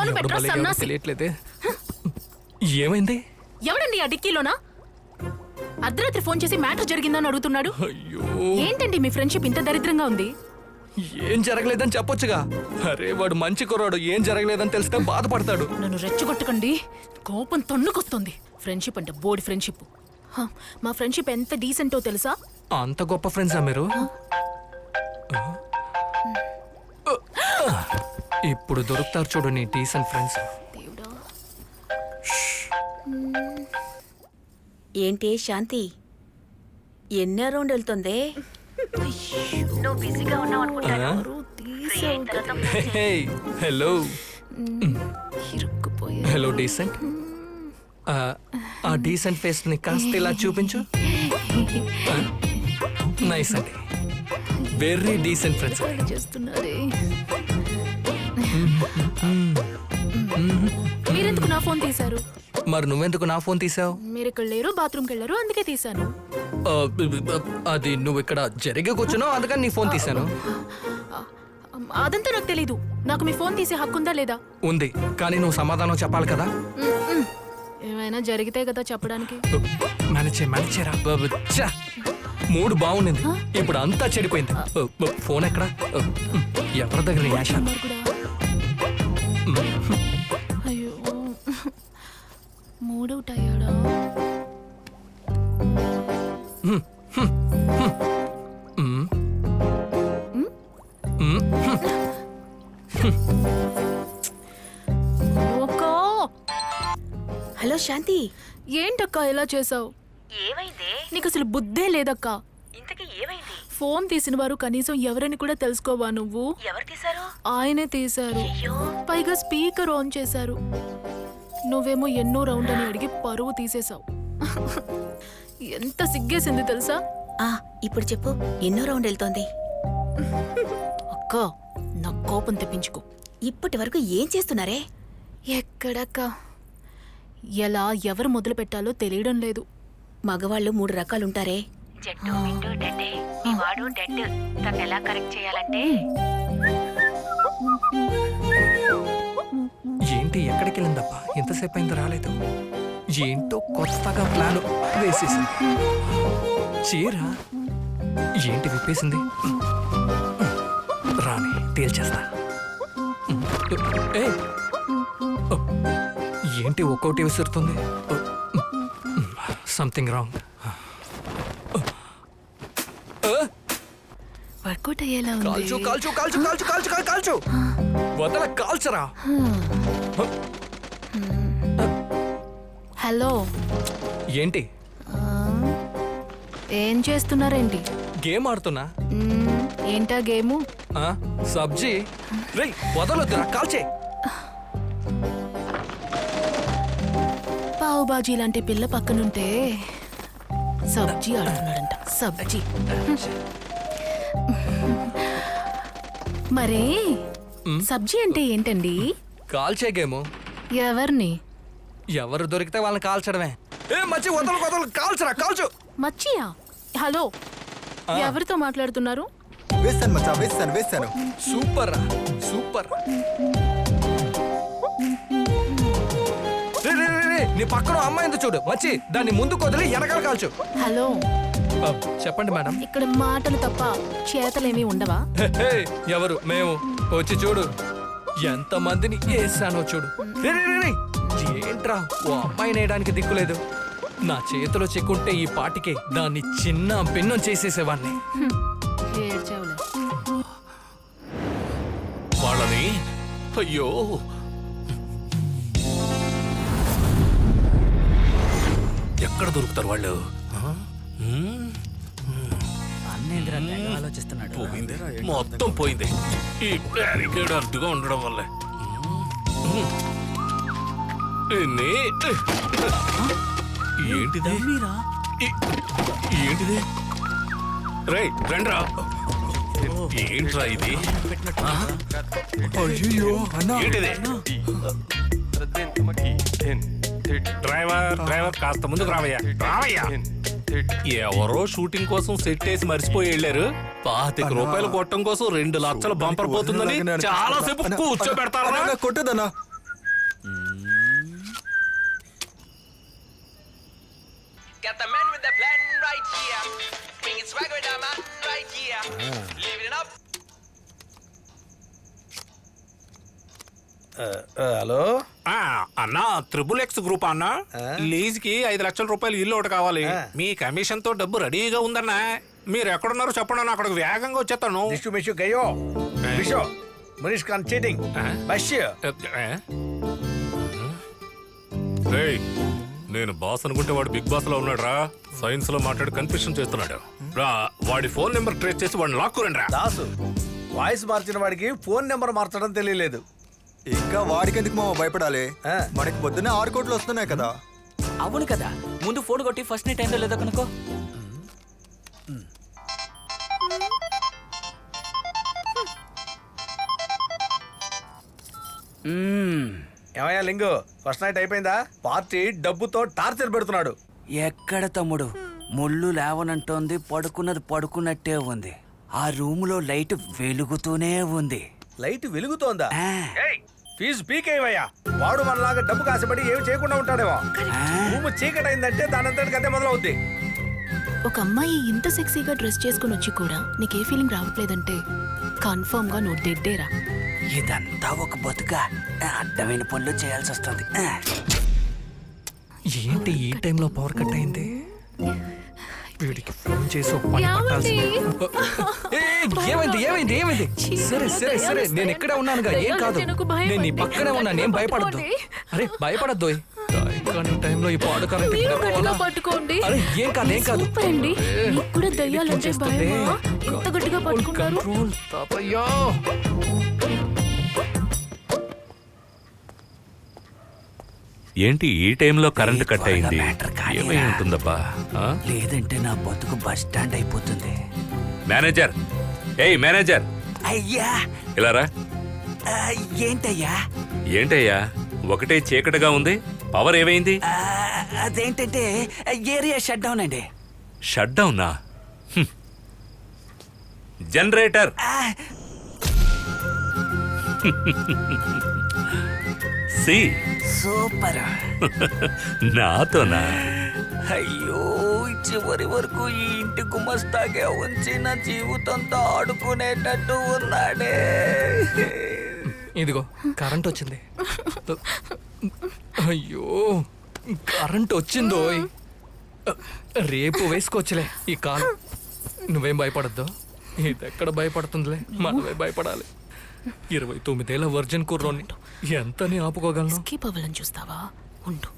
Phone పెట్టరా సన్నాసి. తెలియట్లేదే. ఏమైంది? ఎవడండి ఆ డిక్కీలోనా? అర్ధరాత్రి ఫోన్ చేసి మ్యాటర్ జరిగిందని అడుగుతున్నాడు. అయ్యో, ఏంటండి మీ ఫ్రెండ్షిప్ ఇంత దరిద్రంగా ఉంది? ఏం జరగలేదని చెప్పొచ్చుగా. అరే వాడు మంచి కుర్రాడు, ఏం జరగలేదని తెలిస్తే బాధపడతాడు. నన్ను రెచ్చగొట్టకండి, కోపం తన్నుకొస్తుంది. ఫ్రెండ్షిప్ అంటే బోడి ఫ్రెండ్షిప్. మా ఫ్రెండ్షిప్ ఎంత డీసెంటో తెలుసా? అంత గొప్ప ఫ్రెండ్సా మీరు? ఇప్పుడు దొరుకుతారు చూడు నీ డీసెంట్ ఫ్రెండ్స్. దేవుడా. ఏంటి శాంతి, ఎన్నో రౌండ్ వెళ్తుంది? నువ్వు బిజీగా ఉన్నావు అనుకుంటాను. హలో ఇరుక్కుపోయా. Hello decent. ఆ డీసెంట్ ఫేస్ ని కాస్త ఇలా చూపించు. నైస్ అండి, వెరీ డీసెంట్ ఫ్రెండ్స్. చేస్తున్నారే. మీరెందుకు నా ఫోన్ తీశారు? మరి నువ్వెందుకు నా ఫోన్ తీసావు? మీరు ఇక్కడ లేరు, బాత్రూమ్కి వెళ్ళారు, అందుకే తీశాను. అది నువ్వు ఇక్కడ జరిగే కూర్చున్నావు, అందుకని నీ ఫోన్ తీశాను. అదంతా నాకు తెలీదు. నాకు మీ ఫోన్ తీసే హక్కు ఉందా లేదా? ఉంది, కానీ నువ్వు సమాధానం చెప్పాలి కదా. ఏమైనా జరిగితే కదా చెప్పడానికి. మేనేజరా మూడు బాగుండింది, ఇప్పుడు అంతా చెడిపోయింది. ఫోన్ ఎక్కడ? ఎవరి దగ్గర? అయ్యో, మూడవుట్ అయ్యాడా? హలో శాంతి, ఏంటక్క ఎలా చేసావు? ఏమైంది? నీకు అసలు బుద్ధే లేదక్క. ఇంతకీ ఏమైంది? ఫోన్ తీసిన వారు కనీసం ఎవరని కూడా తెలుసుకోవా నువ్వు? ఎవరు తీశారు? ఆయనే తీశారు, పైగా స్పీకర్ ఆన్ చేశారు. నువ్వేమో ఎన్నో రౌండ్ అని అడిగి పరువు తీసేశావు. ఎంత సిగ్గేసింది తెలుసా? ఇప్పుడు చెప్పు, ఎన్నో రౌండ్ వెళ్తోంది? అక్క, నా కోపం తెప్పించుకో. ఇప్పటి వరకు ఏం చేస్తున్నారే? ఎక్కడక్క, ఎలా ఎవరు మొదలు పెట్టాలో తెలియడం లేదు. మగవాళ్ళు 3 రకాలుంటారే. ఎలా కరెక్ట్ చేయాలంటే ఏంటి ఎక్కడికి వెళ్ళిందబ్బా? ఎంతసేపు అయింది రాలేదు. ఏంటో కొత్తగా ప్లాన్ వేసేసింది. చీర ఏంటి విప్పేసింది? రాని తేల్చేస్తా. ఏంటి ఒక్కోటి విసురుతుంది? Something wrong. వర్కౌట్ అయ్యేలా ఉంది. కాల్చు కాల్చు కాల్చు కాల్చు కాల్చు కాల్చు వదల, కాల్చరా. హలో, ఏంటి ఏం చేస్తున్నారేంటి? గేమ్ ఆడుతున్నా. ఏంటా గేము? సబ్జీ. రేయ్ వదలొద్దురా, కాల్చే. పావు బాజీ లాంటి పిల్ల పక్కనుంటే సబ్జీ ఆడుతున్నాడంట. సబ్జీ. మరే సబ్జీ అంటే ఏంటండి? కాల్చే గేము. ఎవరిని? ఎవరు దొరికితే వాళ్ళని కాల్చడమే. మచ్చి వదలు వదలు, కాల్చరా, కాల్చు. మచ్చియా? హలో, ఎవరితో మాట్లాడుతున్నారు? వేస్తాను మచ్చా, వేస్తాను. Super super. నీ పక్కన అమ్మాయింది చూడు, మచ్చి దాన్ని ముందుకు వదిలి వెనకాల కాల్చు. హలో, చెప్పండి మేడం. ఇక్కడ మాటలు తప్ప చేతలేమీ ఉండవా? ఎవరు? మేము. వచ్చి చూడు ఎంత మందిని వేసానో చూడు. ఏంట్రా, ఓ అమ్మాయిని వేయడానికి దిక్కులేదు. నా చేతిలో చెక్కుంటే ఈ పాటికే దాన్ని చిన్న భిన్నం చేసేసేవాడిని. ఏడ్చావులే. వాళ్ళని అయ్యో ఎక్కడ దొరుకుతారు వాళ్ళు? ఆలోచిస్తున్నాడు. మొత్తం పోయింది ఈ బ్యారికేడ్ అడ్డుగా ఉండడం వల్లే. ఏంటిది? ఏంటిది? రే రండ్రా. ఏంట్రా ఇది? ఏంటిది? డ్రైవర్ కాస్త ముందుకు రావయ్యా. ఎవరో షూటింగ్ కోసం సెట్ వేసి మర్చిపోయి వెళ్ళారు. 25 రూపాయలు కొట్టడం కోసం 2 లక్షల బంపర్ పోతుందని చాలా సేపు కూర్చోబెడతారా? కొట్టదన్నా, Got the man with the plan right here. Bringing swag with the man right here. Living it up. Hello అన్నా త్రిబుల్ ఎక్స్ గ్రూప్ అన్నా లీజ్ కి 5 లక్షల రూపాయలు ఇల్లు ఒకటి కావాలి. మీ కమిషన్ తో డబ్బు రెడీగా ఉందన్నా. మీరు ఎక్కడున్నారో చెప్పండి అన్న, అక్కడికి వేగంగా వచ్చేస్తాను. నిషు మిషు గయో మిషో మునిష్ ఖాన్ చీటింగ్ బష్యో రేయ్, నేను బాస్ అనుకుంటే వాడు బిగ్ బాస్ లో ఉన్నాడు రా. సైన్స్ లో మాట్లాడి కన్ఫ్యూషన్ చేస్తున్నాడు రా. వాడి ఫోన్ నెంబర్ ట్రేస్ చేసి వాడిని లాక్కురండి రా. దాసు వాయిస్ మార్చిన వాడికి ఫోన్ నెంబర్ మార్చడం తెలియలేదు. ఇంకా వాడికి ఎందుకు మామ భయపడాలి? మనకి పొద్దున్నే 6 కోట్లు వస్తున్నాయి కదా. అవును కదా, ముందు ఫోన్ కొట్టి ఫస్ట్ నైట్ అయిందో లేదో కనుకో. ఏమయ్యా లింగు, ఫస్ట్ నైట్ అయిపోయిందా? పార్టీ డబ్బుతో టార్చర్ పెడుతున్నాడు. ఎక్కడ తమ్ముడు, ముళ్ళు లేవనంటోంది, పడుకున్నది పడుకున్నట్టే ఉంది. ఆ రూములో లైట్ వెలుగుతూనే ఉంది. లైట్ వెలుగుతోందా? ఆ. ఫీజు పీకేవయ్యా. వాడు మనలాగా డబ్బు కాసపడి ఏమి చేయకుండా ఉంటాడేమో. రూము చీకటైందంటే దానంతటికి అదే మొదలవుద్ది. ఒక అమ్మాయి ఇంత సెక్సీగా డ్రెస్ చేసుకుని వచ్చి కూడా నీకే ఫీలింగ్ రావట్లేదంటే కన్ఫర్మ్ గా నువ్వు డెడ్డేరా. ఇదంతా ఒక బతుక, అడ్డమైన పనులు చేయాల్సి వస్తుంది. ఏంటి ఈ టైంలో పవర్ కట్ అయింది? వీడికి ఫోన్ చేసి ఒక పని పట్టాల్సింది. ఏమైంది ఏమైంది ఏమైంది? సరే సరే సరే, నేను ఇక్కడే ఉన్నానుగా, ఏం కాదు. నేను నీ పక్కనే ఉన్నాను, ఏం భయపడద్దు. అరే భయపడద్దు. టైంలో ఈ పాడు కరెంట్ మీరు గట్టిగా పట్టుకోండి. అరే ఏం కాదు ఏం కాదు. సూపర్ అండి. నీకు కూడా దయ్యాలంటే భయమా? ఎంత గట్టిగా పట్టుకున్నారు? కంట్రోల్ తాతయ్యా. ఏంటి ఈ టైంలో కరెంట్ కట్ అయింది? మ్యాటర్ కాదురా. ఏమై ఉంటుందబ్బా? ఆ? లేదంటే నా బతుకు బస్ స్టాండ్ అయిపోతుంది. మేనేజర్, ఏయ్ మేనేజర్, అయ్యా, ఇలా రా. ఏంటయ్యా? ఏంటయ్యా ఒకటే చీకటిగా ఉంది, పవర్ ఏమైంది? అదేంటంటే ఏరియా షట్ డౌన్ అండి. షట్ డౌనా? జనరేటర్. సి సూపర్. నాతోనా? అయ్యో, చివరి వరకు ఈ ఇంటి గుమస్తాగా ఉంచి నా జీవితంతో ఆడుకునేటట్టు ఉన్నాడే. ఇదిగో కరెంట్ వచ్చింది. అయ్యో కరెంట్ వచ్చిందో. రేపు వేసుకోవచ్చులే ఈ కాలు. నువ్వేం భయపడద్దు. ఇది ఎక్కడ భయపడుతుందిలే, మనమే భయపడాలి. 29 ఏళ్ల వర్జన్ కుర్రోని ఎంతని ఆపుకోగలను? స్కిప్ అవ్వాలని చూస్తావా? ఉండు.